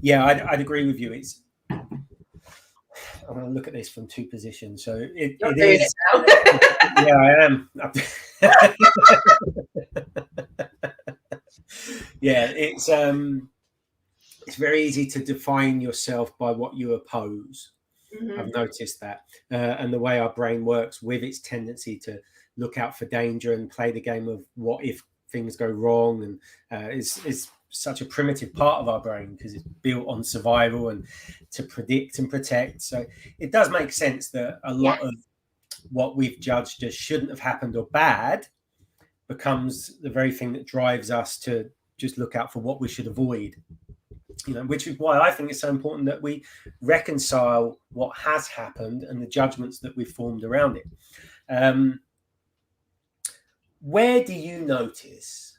Yeah, I'd agree with you. It's, I'm going to look at this from two positions. So it is. Yeah, I am. Yeah, it's very easy to define yourself by what you oppose. Mm-hmm. I've noticed that, and the way our brain works, with its tendency to look out for danger and play the game of what if things go wrong, and it's such a primitive part of our brain because it's built on survival and to predict and protect. So it does make sense that a lot of what we've judged as shouldn't have happened or bad becomes the very thing that drives us to just look out for what we should avoid. Which is why I think it's so important that we reconcile what has happened and the judgments that we've formed around it. Where do you notice?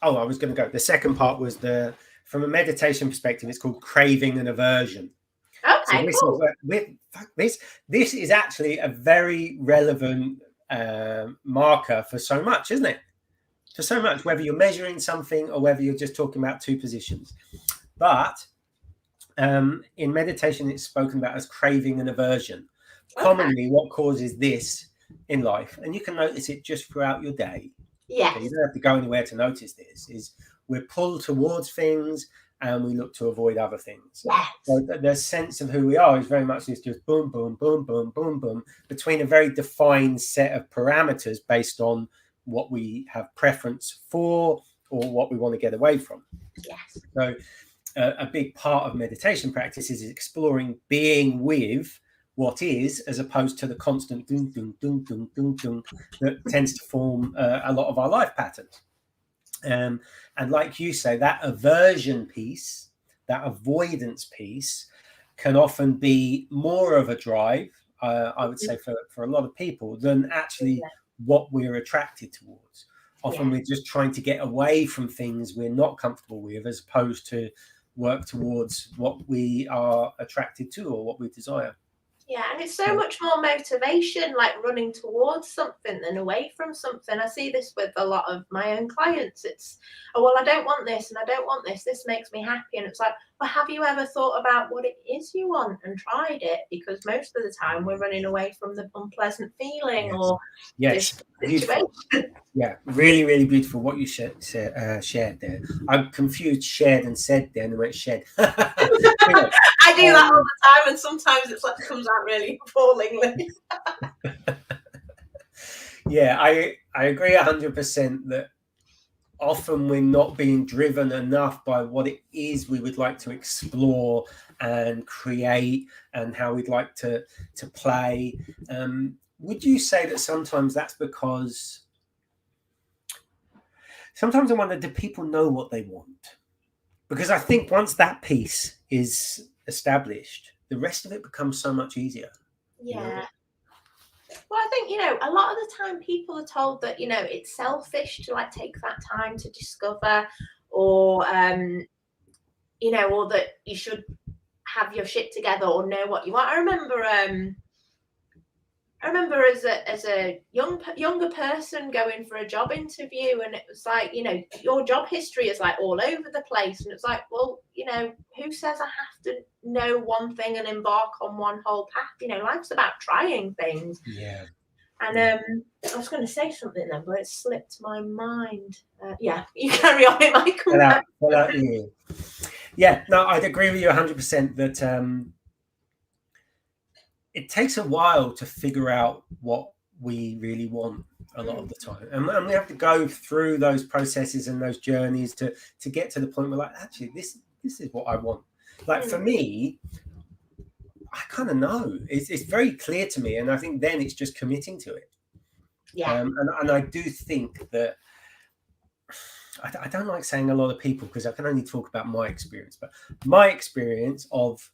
Oh, I was going to go. The second part was from a meditation perspective, it's called craving and aversion. Okay, so this is actually a very relevant marker for so much, isn't it? For so much, whether you're measuring something or whether you're just talking about two positions. But in meditation, it's spoken about as craving and aversion. Okay. Commonly, what causes this in life, and you can notice it just throughout your day. Yeah. Okay, you don't have to go anywhere to notice this, is we're pulled towards things and we look to avoid other things. Yes. So the sense of who we are is very much this just boom, boom, boom, boom, boom, boom, between a very defined set of parameters based on what we have preference for or what we want to get away from. Yes. So a big part of meditation practice is exploring being with what is, as opposed to the constant dun, dun, dun, dun, dun, dun, that tends to form a lot of our life patterns. And like you say, that aversion piece, that avoidance piece can often be more of a drive, I would say, for a lot of people than actually what we're attracted towards. Often we're just trying to get away from things we're not comfortable with, as opposed to work towards what we are attracted to or what we desire. Yeah, and it's so much more motivation, like running towards something than away from something. I see this with a lot of my own clients. It's, oh, well, I don't want this and I don't want this. This makes me happy. And it's like, well, have you ever thought about what it is you want and tried it? Because most of the time we're running away from the unpleasant feeling or this situation. Yeah, really, really beautiful what you shared there. I'm confused shared and said then and went shed. I do that all the time, and sometimes it's like it comes out really appallingly. Yeah, I agree 100% that often we're not being driven enough by what it is we would like to explore and create and how we'd like to play. Would you say that sometimes that's because sometimes I wonder, do people know what they want? Because I think once that piece is established, the rest of it becomes so much easier. Yeah. You know? Well, I think, a lot of the time people are told that, it's selfish to like take that time to discover or, or that you should have your shit together or know what you want. I remember as a younger person going for a job interview, and it was like, your job history is like all over the place. And it's like, well, who says I have to know one thing and embark on one whole path? Life's about trying things. Yeah. And I was going to say something then, but it slipped my mind. You carry on. It might come back. Yeah, no, I'd agree with you 100% that it takes a while to figure out what we really want a lot of the time. And we have to go through those processes and those journeys to get to the point where, like, actually, this is what I want. Like, for me, I kind of know. It's very clear to me. And I think then it's just committing to it. Yeah. And I do think that I don't like saying a lot of people because I can only talk about my experience. But my experience of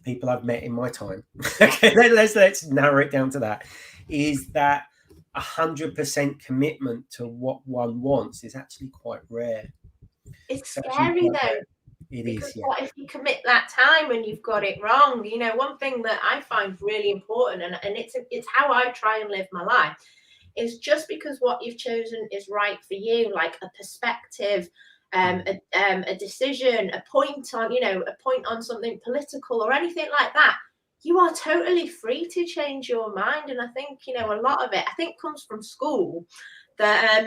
people I've met in my time, okay, let's narrow it down to that, is that 100% commitment to what one wants is actually quite rare. It's scary though. It because is. Yeah. What if you commit that time and you've got it wrong? One thing that I find really important, and it's how I try and live my life, is just because what you've chosen is right for you, like a perspective, a decision, a point on something political or anything like that, you are totally free to change your mind. And I think, a lot of it, I think, comes from school that,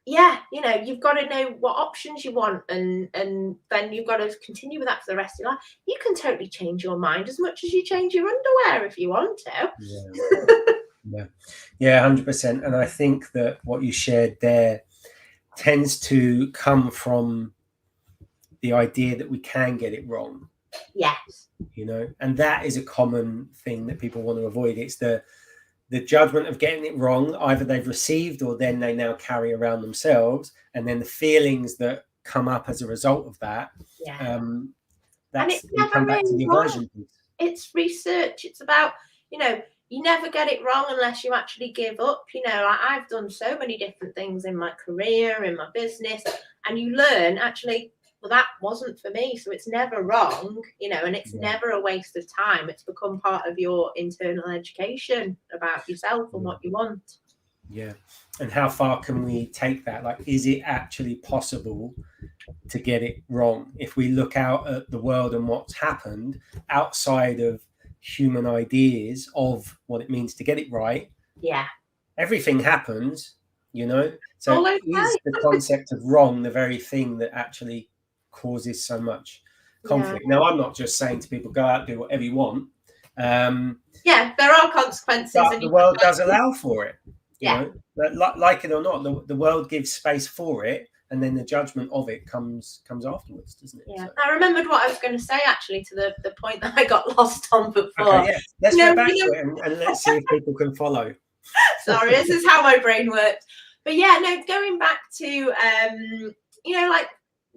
you've got to know what options you want and then you've got to continue with that for the rest of your life. You can totally change your mind as much as you change your underwear if you want to. Yeah, 100%. And I think that what you shared there tends to come from the idea that we can get it wrong. Yes. You know, and that is a common thing that people want to avoid. It's the judgment of getting it wrong, either they've received or then they now carry around themselves, and then the feelings that come up as a result of that. Yeah. That's, and it's we come back to the aversion piece. It's research. It's about, you know, you never get it wrong unless you actually give up. You know, I've done so many different things in my career, in my business, and you learn actually, well, that wasn't for me. So it's never wrong, you know, and it's never a waste of time. It's become part of your internal education about yourself and what you want. Yeah. And how far can we take that? Like, is it actually possible to get it wrong? If we look out at the world and what's happened outside of human ideas of what it means to get it right, everything happens, you know. So is the concept of wrong the very thing that actually causes so much conflict? Now, I'm not just saying to people, go out, do whatever you want. There are consequences, but the world does allow for it. You know, like it or not, the world gives space for it, and then the judgment of it comes afterwards, doesn't it? So. I remembered what I was going to say actually to the point that I got lost on before. Okay, let's go back to it and let's see if people can follow. Sorry, this is how my brain works. But going back to you know, like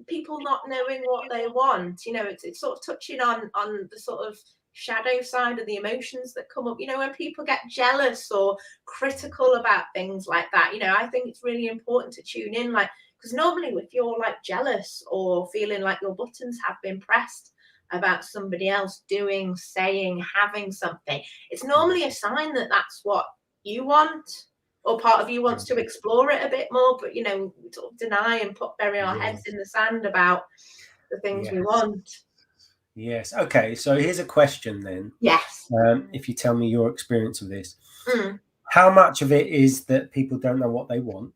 people not knowing what they want. You know, it's sort of touching on the sort of shadow side of the emotions that come up, you know, when people get jealous or critical about things like that. You know, I think it's really important to tune in, like, because normally if you're like jealous or feeling like your buttons have been pressed about somebody else doing, saying, having something, it's normally a sign that that's what you want, or part of you wants to explore it a bit more, but you know, we sort of deny and bury our heads in the sand about the things we want. Yes. Okay. So here's a question then. Yes. If you tell me your experience of this, how much of it is that people don't know what they want,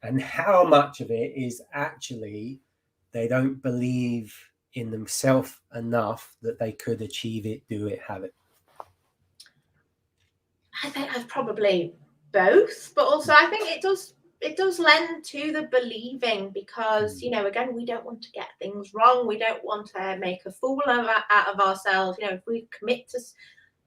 and how much of it is actually they don't believe in themselves enough that they could achieve it, do it, have it? I think I've probably both, but also I think it does lend to the believing, because, you know, again, we don't want to get things wrong. We don't want to make a fool out of ourselves. You know, if we commit to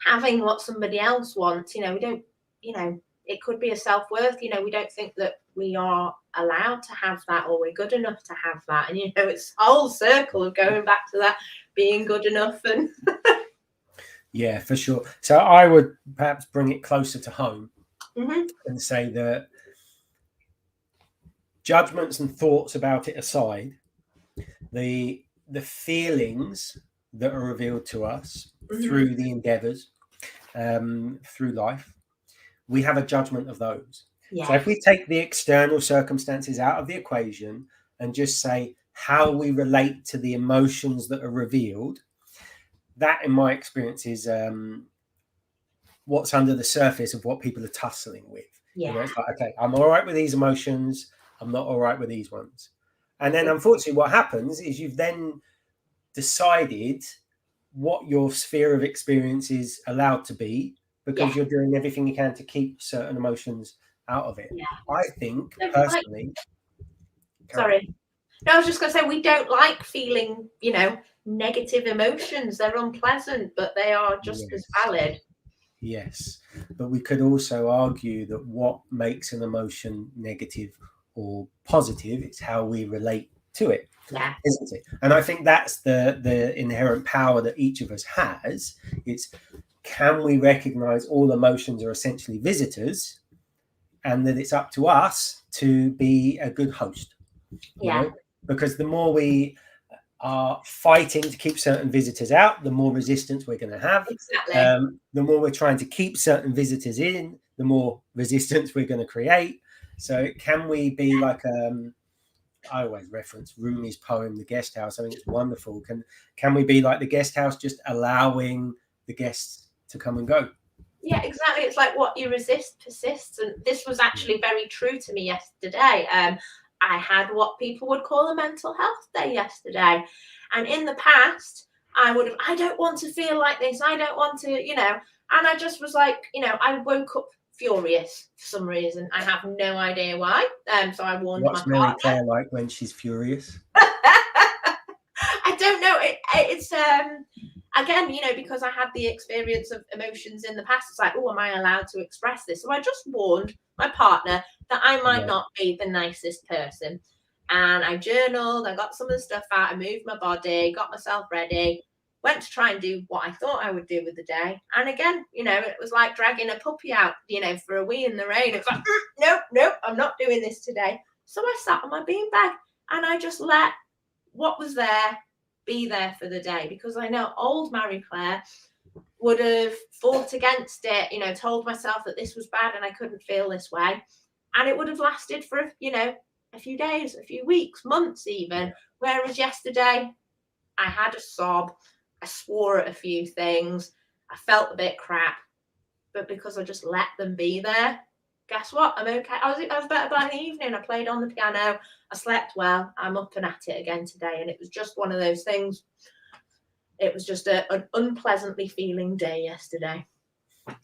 having what somebody else wants, you know, we don't, you know, it could be a self-worth. You know, we don't think that we are allowed to have that, or we're good enough to have that. And, you know, it's a whole circle of going back to that being good enough. And yeah, for sure. So I would perhaps bring it closer to home and say that judgments and thoughts about it aside, the feelings that are revealed to us through the endeavors, through life, we have a judgment of those. So if we take the external circumstances out of the equation and just say how we relate to the emotions that are revealed, that in my experience is what's under the surface of what people are tussling with. You know, it's like, okay, I'm all right with these emotions, I'm not all right with these ones. And then unfortunately what happens is you've then decided what your sphere of experience is allowed to be, because you're doing everything you can to keep certain emotions out of it. I think personally, sorry, no, I was just going to say, we don't like feeling, you know, negative emotions. They're unpleasant, but they are just as valid. Yes, but we could also argue that what makes an emotion negative or positive is how we relate to it, isn't it? And I think that's the inherent power that each of us has. It's, can we recognize all emotions are essentially visitors, and that it's up to us to be a good host? You know? Because the more we are fighting to keep certain visitors out, the more resistance we're going to have. The more we're trying to keep certain visitors in, the more resistance we're going to create. So can we be like, I always reference Rumi's poem, The Guest House. I think it's wonderful. Can we be like the guest house, just allowing the guests to come and go? Yeah, exactly. It's like what you resist persists. And this was actually very true to me yesterday. I had what people would call a mental health day yesterday. And in the past, I don't want to feel like this. I don't want to, you know, and I just was like, you know, I woke up furious for some reason. I have no idea why. So I warned What's my Mary partner. Claire like when she's furious? I don't know. It's again, because I had the experience of emotions in the past. It's like, oh, am I allowed to express this? So I just warned my partner that I might not be the nicest person. And I journaled, I got some of the stuff out, I moved my body, got myself ready, went to try and do what I thought I would do with the day. And again, it was like dragging a puppy out, for a wee in the rain. It's like, nope, I'm not doing this today. So I sat on my beanbag and I just let what was there be there for the day, because I know old Marie Claire would have fought against it, told myself that this was bad and I couldn't feel this way. And it would have lasted for, a few days, a few weeks, months even. Whereas yesterday, I had a sob, I swore at a few things, I felt a bit crap, but because I just let them be there, guess what? I'm okay. I was better by the evening. I played on the piano, I slept well, I'm up and at it again today. And it was just one of those things. It was just an unpleasantly feeling day yesterday.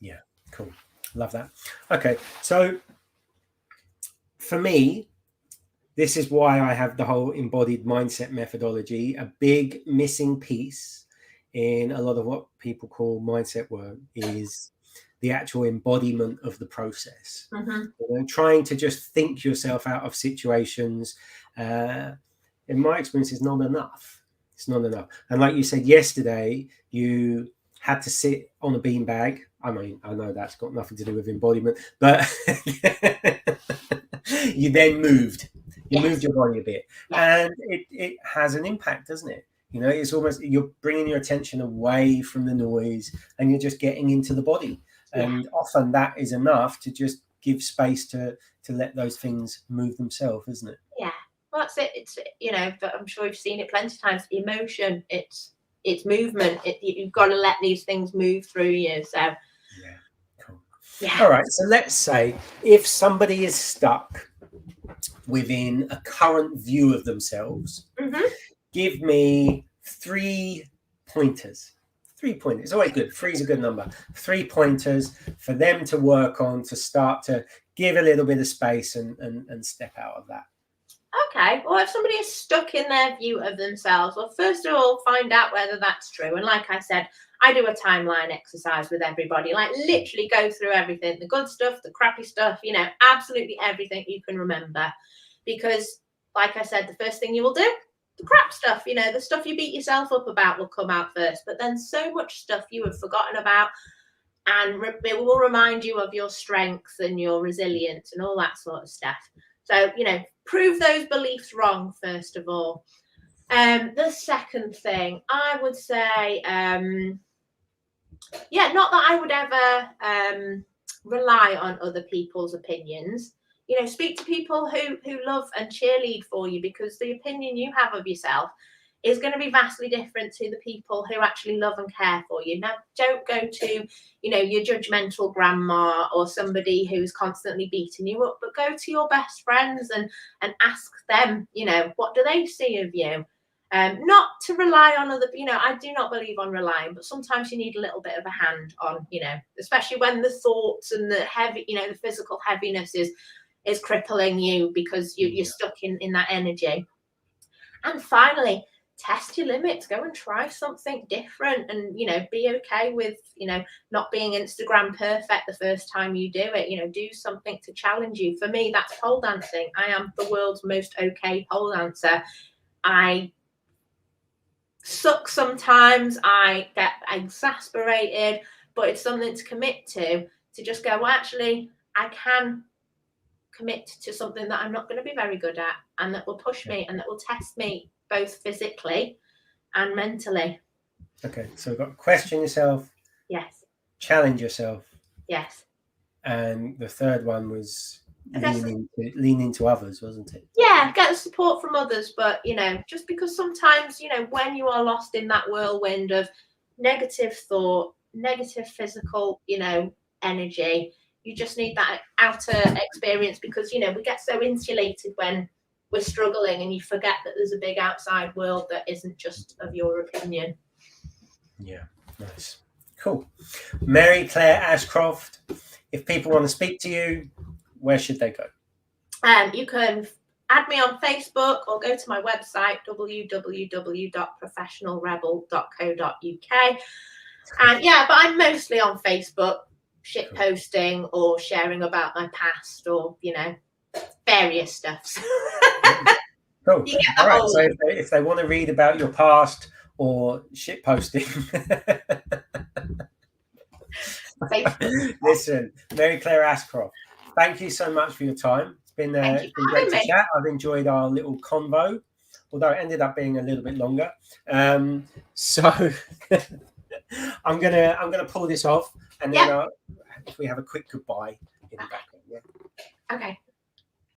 Yeah, cool. Love that. Okay, so for me, this is why I have the whole embodied mindset methodology. A big missing piece in a lot of what people call mindset work is the actual embodiment of the process. Trying to just think yourself out of situations, in my experience, is not enough. It's not enough. And like you said yesterday, you had to sit on a beanbag. I mean, I know that's got nothing to do with embodiment, but you then moved. You moved your body a bit, and it has an impact, doesn't it? It's almost, you're bringing your attention away from the noise and you're just getting into the body. And often that is enough to just give space to let those things move themselves, isn't it? Yeah, well, that's it. It's, but I'm sure you've seen it plenty of times. Emotion, it's movement. You've got to let these things move through you. So yeah, cool. All right, so let's say if somebody is stuck within a current view of themselves, give me 3 pointers. 3 pointers. It's always good. 3 is a good number. 3 pointers for them to work on, to start to give a little bit of space and step out of that. Okay, well, if somebody is stuck in their view of themselves, well, first of all, find out whether that's true. And like I said, I do a timeline exercise with everybody, like literally go through everything, the good stuff, the crappy stuff, absolutely everything you can remember. Because like I said, the first thing you will do, the crap stuff, the stuff you beat yourself up about will come out first. But then so much stuff you have forgotten about, and it will remind you of your strengths and your resilience and all that sort of stuff. So, prove those beliefs wrong, first of all. The second thing, I would say, not that I would ever rely on other people's opinions. Speak to people who love and cheerlead for you, because the opinion you have of yourself is going to be vastly different to the people who actually love and care for you. Now, don't go to, your judgmental grandma or somebody who's constantly beating you up, but go to your best friends and ask them, what do they see of you? Not to rely on other, I do not believe on relying, but sometimes you need a little bit of a hand on, especially when the thoughts and the heavy, the physical heaviness is crippling you because you're stuck in that energy. And finally, test your limits. Go and try something different, and be okay with not being Instagram perfect the first time you do it. Do something to challenge you. For me, that's pole dancing. I am the world's most okay pole dancer. I suck sometimes, I get exasperated, but it's something to commit to just go, well, actually I can commit to something that I'm not going to be very good at, and that will push me and that will test me both physically and mentally. Okay, so we've got question yourself. Yes. Challenge yourself. Yes. And the third one was lean into others, wasn't it? Yeah, get the support from others, but just because sometimes when you are lost in that whirlwind of negative thought, negative physical energy, you just need that outer experience, because we get so insulated when we're struggling, and you forget that there's a big outside world that isn't just of your opinion. Yeah, nice, Cool. Mary Claire Ashcroft, if people want to speak to you, where should they go? You can add me on Facebook or go to my website, www.professionalrebel.co.uk. And yeah, but I'm mostly on Facebook, shit posting or sharing about my past or, various stuff. Cool. All right. So if they want to read about your past or shit posting, listen, Mary Claire Ashcroft, thank you so much for your time. It's been great to chat. I've enjoyed our little convo, although it ended up being a little bit longer. So I'm gonna pull this off, and then if we have a quick goodbye in the background. Yeah. Okay.